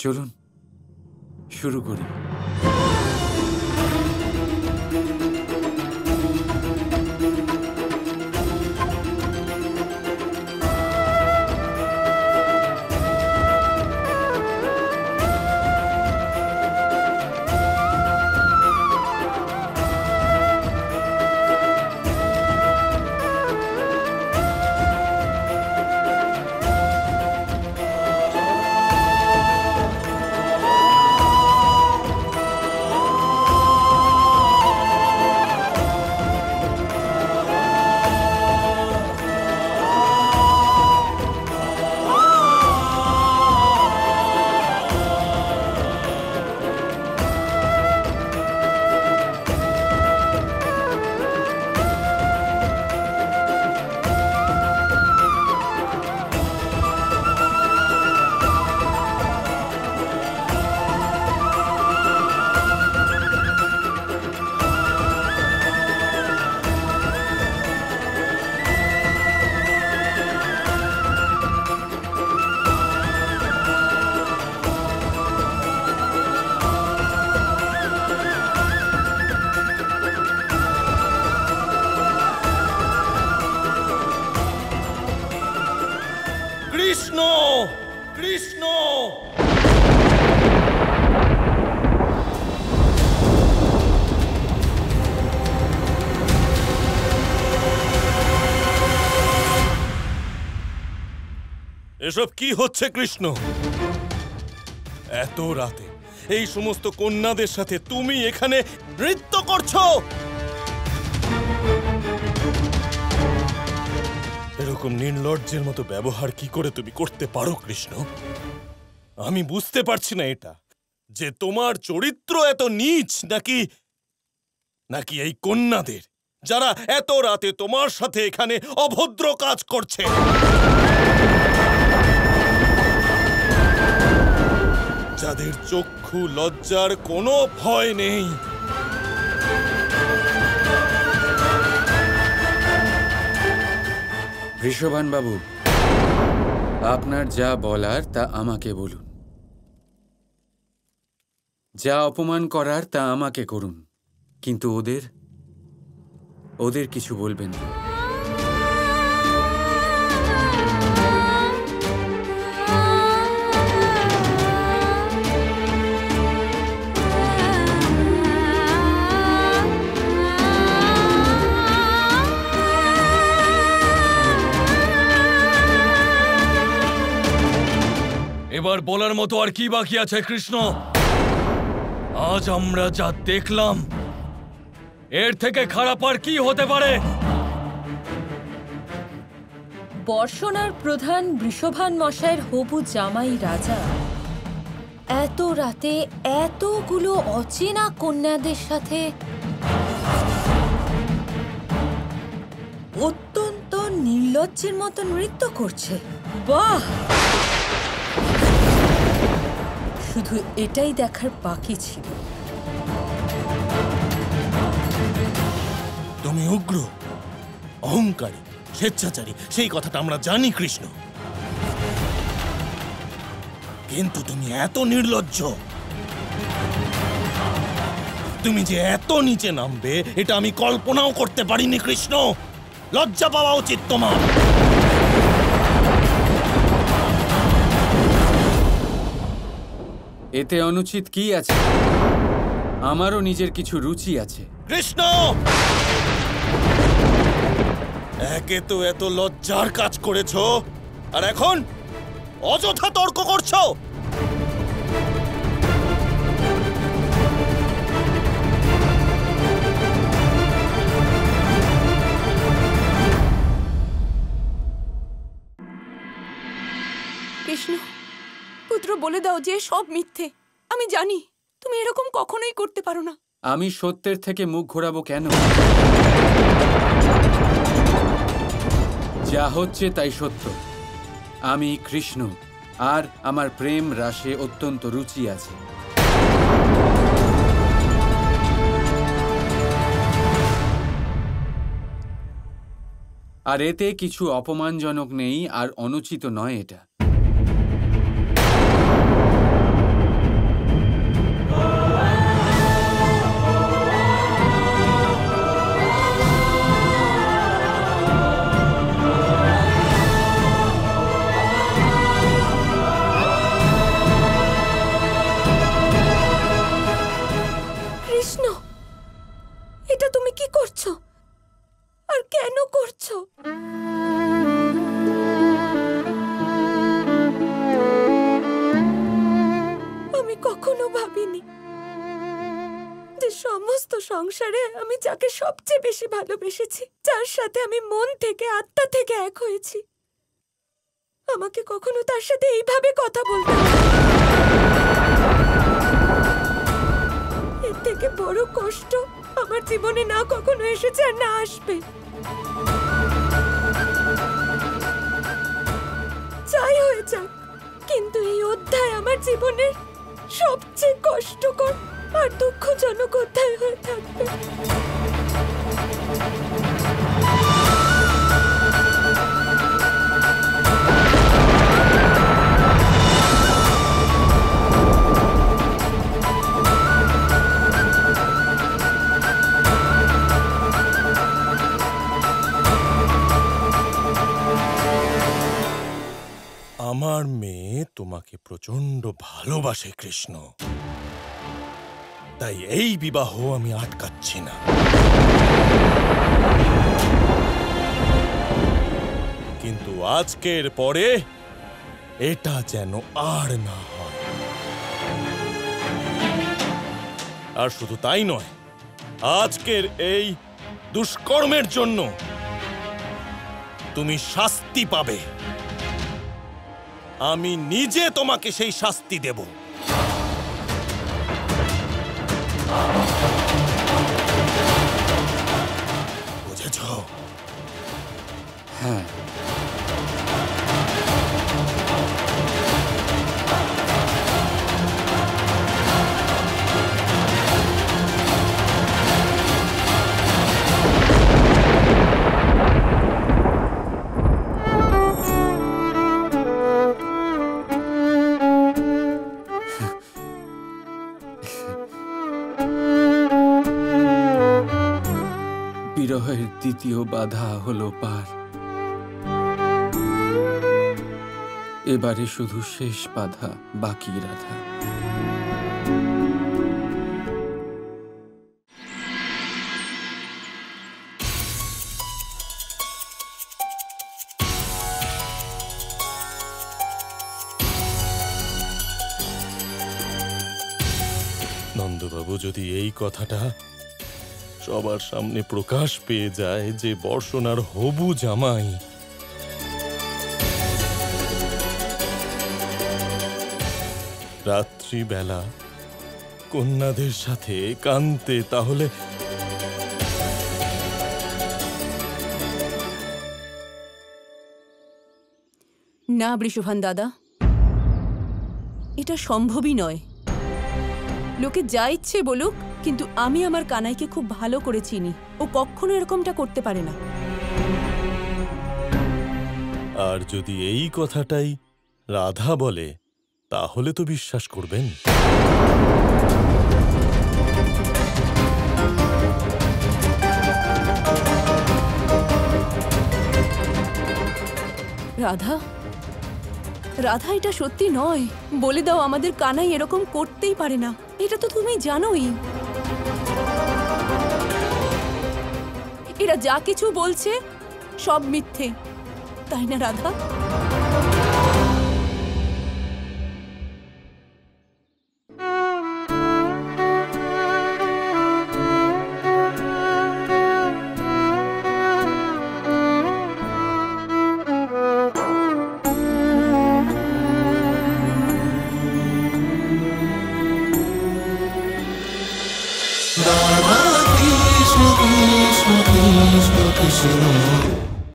চলুন শুরু করি। কৃষ্ণ কৃষ্ণ এসব কি হচ্ছে কৃষ্ণ? এত রাতে এই সমস্ত কন্যাদের সাথে তুমি এখানে নৃত্য করছো? এরকম নির্লজ্জের মতো ব্যবহার কি করে তুমি করতে পারো কৃষ্ণ? আমি বুঝতে পারছি না এটা যে তোমার চরিত্র এত নীচ নাকি এই কন্যাদের যারা এত রাতে তোমার সাথে এখানে অভদ্র কাজ করছে। যাদের চক্ষু লজ্জার কোনো ভয় নেই। বৃষভান বাবু, আপনার যা বলার তা আমাকে বলুন, যা অপমান করার তা আমাকে করুন, কিন্তু ওদের কিছু বলবেন না। এবার বলার মতো আর কি বাকি আছে কৃষ্ণ? আজ আমরা যা দেখলাম এর থেকে খারাপ আর কি হতে পারে? বর্ষণার প্রধান বৃষভান মশাইয়ের হবু জামাই রাজা এত রাতে এতগুলো অচেনা কন্যাদের সাথে অত্যন্ত নির্লজ্জের মতো নৃত্য করছে। বাহ! শুধু এটাই দেখার বাকি ছিল। তুমি উগ্র, অহংকারী, স্বেচ্ছাচারী, সেই কথাটা আমরা জানি কৃষ্ণ, কিন্তু তুমি এত নির্লজ্জ। তুমি যে এত নিচে নামবে এটা আমি কল্পনাও করতে পারিনি কৃষ্ণ। লজ্জা পাওয়া উচিত তোমার। এতে অনুচিত কি আছে? আমারও নিজের কিছু রুচি আছে। কৃষ্ণ, একে তো এত লজ্জার কাজ করেছো, আর এখন অযথা তর্ক করছো। কৃষ্ণ পুত্র, বলে দাও যে সব মিথ্যে। আমি জানি তুমি এরকম কখনোই করতে পারো না। আমি সত্যের থেকে মুখ ঘোরাবো কেন? যা হচ্ছে তাই সত্য। আমি কৃষ্ণ, আর আমার প্রেম রাশে অত্যন্ত রুচি আছে। আর এতে কিছু অপমানজনক নেই, আর অনুচিত নয় এটা। সংসারে আমি যাকে সবচেয়ে বেশি ভালোবেসেছি, যার সাথে আমি মন থেকে আত্মা থেকে এক হয়েছি, আমাকে কখনো তার সাথে এইভাবে কথা বলতে হবে? এর থেকে বড় কষ্ট আমার জীবনে না কখনো এসেছে আর না আসবে। যাই হয়ে যাক, কিন্তু এই অধ্যায় আমার জীবনের সবচেয়ে কষ্টকর আর দুঃখজনক অধ্যায় হয়ে থাকবে। আমার মেয়ে তোমাকে প্রচন্ড ভালোবাসে কৃষ্ণ, তাই এই বিবাহ আমি আটকাচ্ছি না। কিন্তু আজকের পরে এটা যেন আর না হয়। আর শুধু তাই নয়, আজকের এই দুষ্কর্মের জন্য তুমি শাস্তি পাবে। আমি নিজে তোমাকে সেই শাস্তি দেব। বুঝেছ? হ্যাঁ, বিরহের দ্বিতীয় বাধা হলো পার। এবারে শুধু শেষ বাধা বাকি, রাধা। নন্দবাবু, যদি এই কথাটা সবার সামনে প্রকাশ পেয়ে যায় যে বর্ষণার হবু জামাই রাত্রিবেলা কন্যাদের সাথে কানতে, তাহলে না বৃষভান দাদা, এটা সম্ভবই নয়। লোকে যা ইচ্ছে বলুক, কিন্তু আমি আমার কানাইকে খুব ভালো করে চিনি। ও কখনো এরকমটা করতে পারে না। আর যদি এই কথাটাই রাধা বলে, তাহলে তো বিশ্বাস করবেন। রাধা, রাধা, এটা সত্যি নয়। বলে দাও, আমাদের কানাই এরকম করতেই পারে না। এটা তো তুমি জানোই। এরা যা কিছু বলছে সব মিথ্যে, তাই না Radha? Krishna Krishna Krishna Krishna